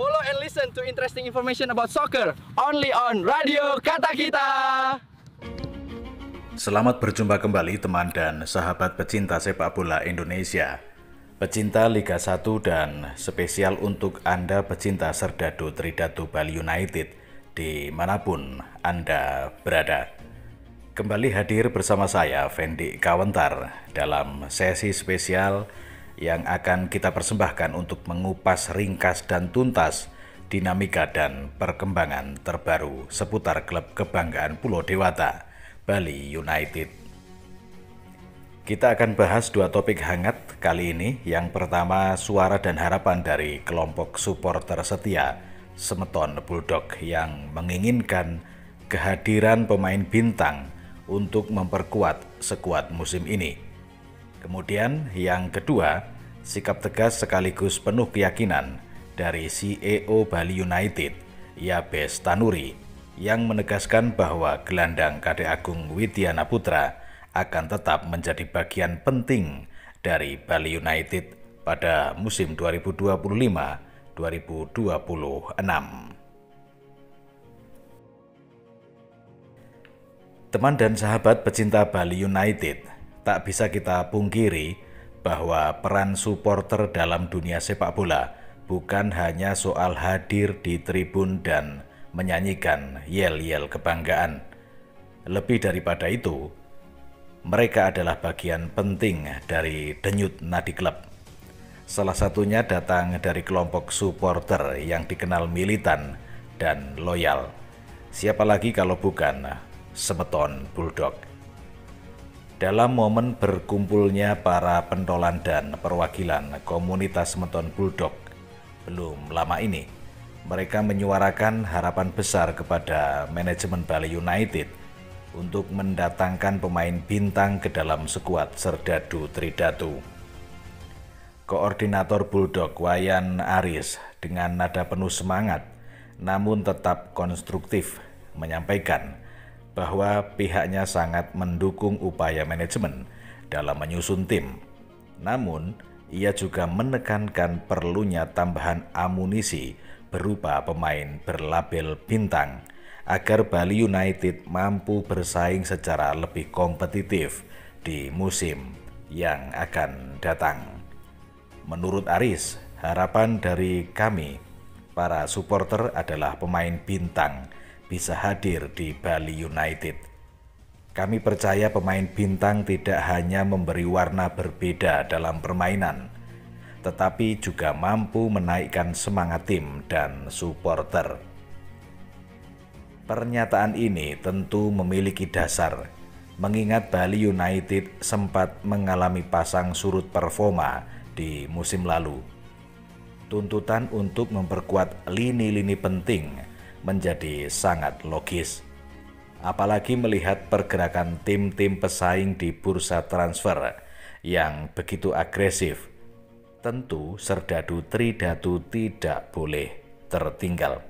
Follow and listen to interesting information about soccer only on Radio Kata Kita. Selamat berjumpa kembali teman dan sahabat pecinta sepak bola Indonesia, pecinta Liga 1 dan spesial untuk Anda pecinta Serdadu Tridatu Bali United dimanapun Anda berada. Kembali hadir bersama saya Fendi Kawentar dalam sesi spesial yang akan kita persembahkan untuk mengupas ringkas dan tuntas dinamika dan perkembangan terbaru seputar klub kebanggaan Pulau Dewata, Bali United. Kita akan bahas dua topik hangat kali ini. Yang pertama, suara dan harapan dari kelompok supporter setia Semeton Bulldog yang menginginkan kehadiran pemain bintang untuk memperkuat skuad musim ini. Kemudian yang kedua, sikap tegas sekaligus penuh keyakinan dari CEO Bali United, Yabes Tanuri, yang menegaskan bahwa gelandang KD Agung Widiana Putra akan tetap menjadi bagian penting dari Bali United pada musim 2025-2026. Teman dan sahabat pecinta Bali United, tak bisa kita pungkiri bahwa peran supporter dalam dunia sepak bola bukan hanya soal hadir di tribun dan menyanyikan yel-yel kebanggaan. Lebih daripada itu, mereka adalah bagian penting dari denyut nadi klub. Salah satunya datang dari kelompok supporter yang dikenal militan dan loyal. Siapa lagi kalau bukan Semeton Bulldog. Dalam momen berkumpulnya para pentolan dan perwakilan komunitas Semeton Bulldog belum lama ini, mereka menyuarakan harapan besar kepada manajemen Bali United untuk mendatangkan pemain bintang ke dalam skuad Serdadu Tridatu. Koordinator Bulldog Wayan Aris dengan nada penuh semangat namun tetap konstruktif menyampaikan bahwa pihaknya sangat mendukung upaya manajemen dalam menyusun tim. Namun, ia juga menekankan perlunya tambahan amunisi berupa pemain berlabel bintang agar Bali United mampu bersaing secara lebih kompetitif di musim yang akan datang. Menurut Aris, harapan dari kami, para supporter adalah pemain bintang bisa hadir di Bali United. Kami percaya pemain bintang tidak hanya memberi warna berbeda dalam permainan, tetapi juga mampu menaikkan semangat tim dan supporter. Pernyataan ini tentu memiliki dasar, mengingat Bali United sempat mengalami pasang surut performa di musim lalu. Tuntutan untuk memperkuat lini-lini penting menjadi sangat logis, apalagi melihat pergerakan tim-tim pesaing di bursa transfer yang begitu agresif. Tentu Serdadu Tridatu tidak boleh tertinggal.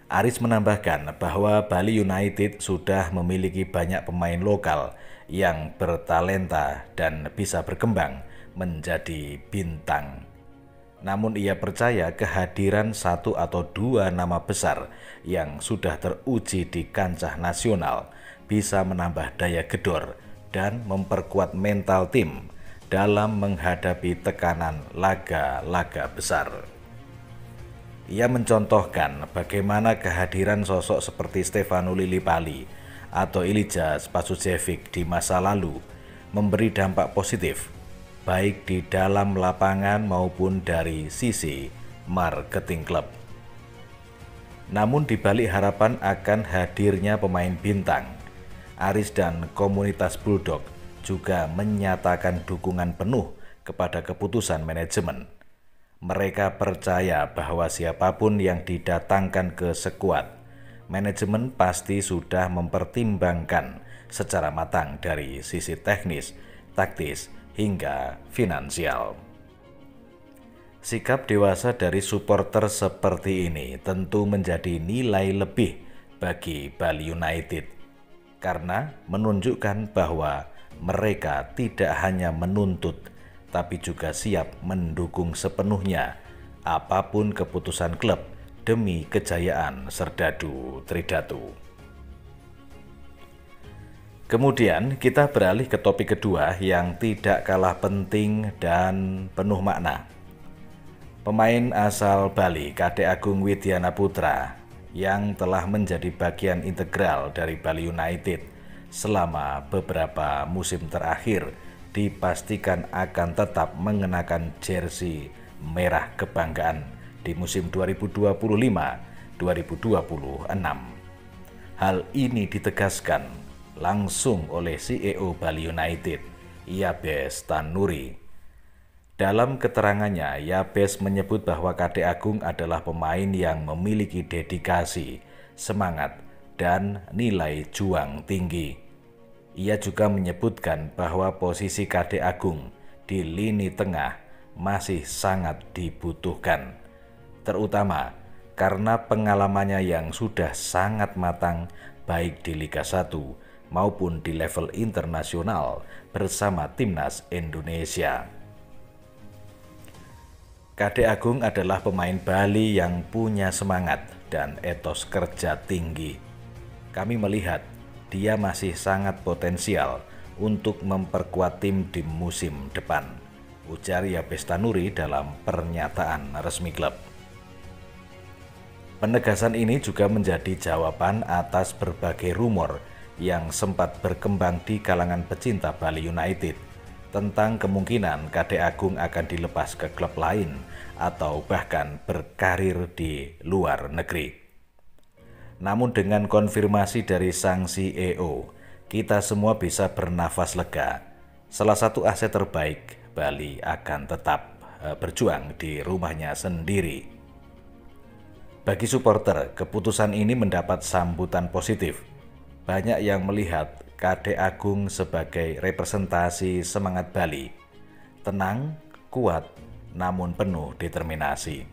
Aris menambahkan bahwa Bali United sudah memiliki banyak pemain lokal yang bertalenta dan bisa berkembang menjadi bintang. Namun ia percaya kehadiran satu atau dua nama besar yang sudah teruji di kancah nasional bisa menambah daya gedor dan memperkuat mental tim dalam menghadapi tekanan laga-laga besar. Ia mencontohkan bagaimana kehadiran sosok seperti Stefano Lillipali atau Ilija Spasujevic di masa lalu memberi dampak positif baik di dalam lapangan maupun dari sisi marketing klub. Namun di balik harapan akan hadirnya pemain bintang, Aris dan komunitas Bulldog juga menyatakan dukungan penuh kepada keputusan manajemen. Mereka percaya bahwa siapapun yang didatangkan ke skuad, manajemen pasti sudah mempertimbangkan secara matang dari sisi teknis, taktis, hingga finansial. Sikap dewasa dari supporter seperti ini tentu menjadi nilai lebih bagi Bali United karena menunjukkan bahwa mereka tidak hanya menuntut tapi juga siap mendukung sepenuhnya apapun keputusan klub demi kejayaan Serdadu Tridatu. Kemudian kita beralih ke topik kedua yang tidak kalah penting dan penuh makna. Pemain asal Bali, Kadek Agung Widiana Putra, yang telah menjadi bagian integral dari Bali United selama beberapa musim terakhir, dipastikan akan tetap mengenakan jersey merah kebanggaan di musim 2025-2026. Hal ini ditegaskan langsung oleh CEO Bali United, Yabes Tanuri. Dalam keterangannya, Yabes menyebut bahwa Kadek Agung adalah pemain yang memiliki dedikasi, semangat, dan nilai juang tinggi. Ia juga menyebutkan bahwa posisi Kadek Agung di lini tengah masih sangat dibutuhkan, terutama karena pengalamannya yang sudah sangat matang baik di Liga 1 maupun di level internasional bersama Timnas Indonesia. Kadek Agung adalah pemain Bali yang punya semangat dan etos kerja tinggi. Kami melihat dia masih sangat potensial untuk memperkuat tim di musim depan, ujar Yabes Tanuri dalam pernyataan resmi klub. Penegasan ini juga menjadi jawaban atas berbagai rumor yang sempat berkembang di kalangan pecinta Bali United tentang kemungkinan Kadek Agung akan dilepas ke klub lain atau bahkan berkarir di luar negeri. Namun dengan konfirmasi dari sang CEO, kita semua bisa bernafas lega. Salah satu aset terbaik Bali akan tetap berjuang di rumahnya sendiri. Bagi supporter, keputusan ini mendapat sambutan positif. Banyak yang melihat Kadek Agung sebagai representasi semangat Bali, tenang, kuat, namun penuh determinasi.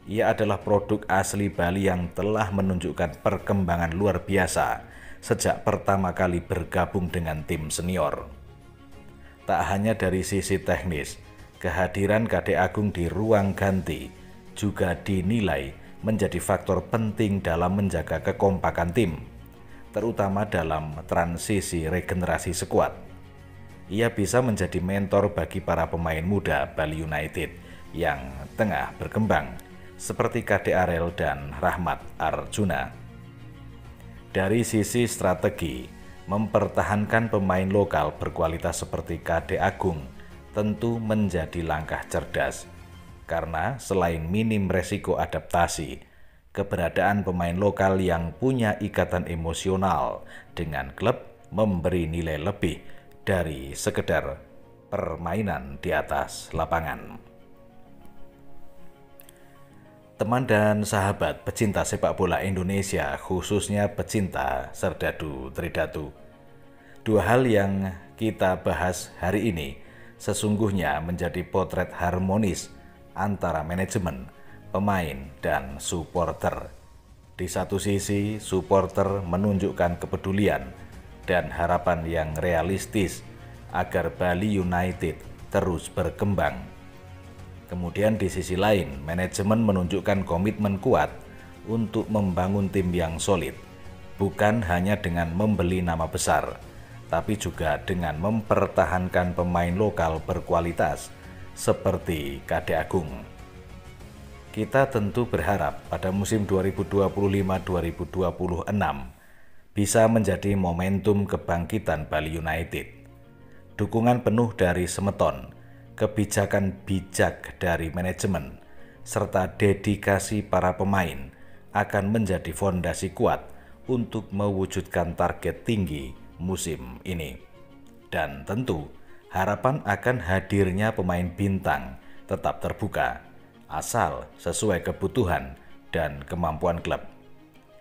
Ia adalah produk asli Bali yang telah menunjukkan perkembangan luar biasa sejak pertama kali bergabung dengan tim senior. Tak hanya dari sisi teknis, kehadiran Kadek Agung di ruang ganti juga dinilai menjadi faktor penting dalam menjaga kekompakan tim, terutama dalam transisi regenerasi skuad. Ia bisa menjadi mentor bagi para pemain muda Bali United yang tengah berkembang, seperti Kadek Arel dan Rahmat Arjuna. Dari sisi strategi, mempertahankan pemain lokal berkualitas seperti Kadek Agung tentu menjadi langkah cerdas, karena selain minim resiko adaptasi, keberadaan pemain lokal yang punya ikatan emosional dengan klub memberi nilai lebih dari sekedar permainan di atas lapangan. Teman dan sahabat pecinta sepak bola Indonesia, khususnya pecinta Serdadu Tridatu, dua hal yang kita bahas hari ini sesungguhnya menjadi potret harmonis antara manajemen, pemain, dan supporter. Di satu sisi, supporter menunjukkan kepedulian dan harapan yang realistis agar Bali United terus berkembang. Kemudian di sisi lain, manajemen menunjukkan komitmen kuat untuk membangun tim yang solid, bukan hanya dengan membeli nama besar, tapi juga dengan mempertahankan pemain lokal berkualitas seperti Kadek Agung. Kita tentu berharap pada musim 2025-2026 bisa menjadi momentum kebangkitan Bali United. Dukungan penuh dari Semeton, kebijakan bijak dari manajemen, serta dedikasi para pemain akan menjadi fondasi kuat untuk mewujudkan target tinggi musim ini. Dan tentu harapan akan hadirnya pemain bintang tetap terbuka, asal sesuai kebutuhan dan kemampuan klub.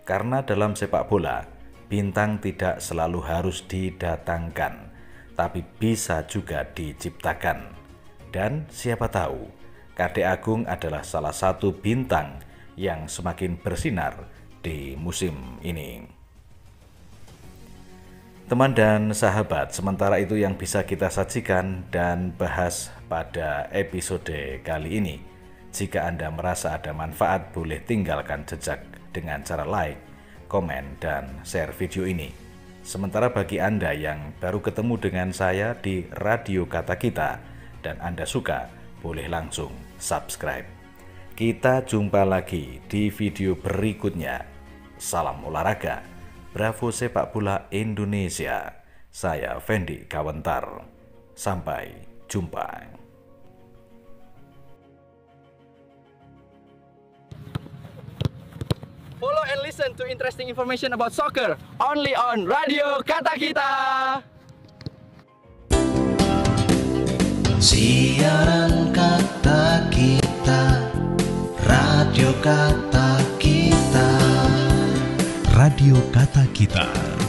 Karena dalam sepak bola, bintang tidak selalu harus didatangkan, tapi bisa juga diciptakan. Dan siapa tahu, Kadek Agung adalah salah satu bintang yang semakin bersinar di musim ini. Teman dan sahabat, sementara itu yang bisa kita sajikan dan bahas pada episode kali ini. Jika Anda merasa ada manfaat, boleh tinggalkan jejak dengan cara like, komen, dan share video ini. Sementara bagi Anda yang baru ketemu dengan saya di Radio Kata Kita dan Anda suka, boleh langsung subscribe. Kita jumpa lagi di video berikutnya. Salam olahraga, Bravo Sepak Bola Indonesia. Saya Fendi Kawentar. Sampai jumpa. Follow and listen to interesting information about soccer only on Radio Kata Kita. Siaran Kata Kita, Radio Kata Kita. Radio Kata Kita.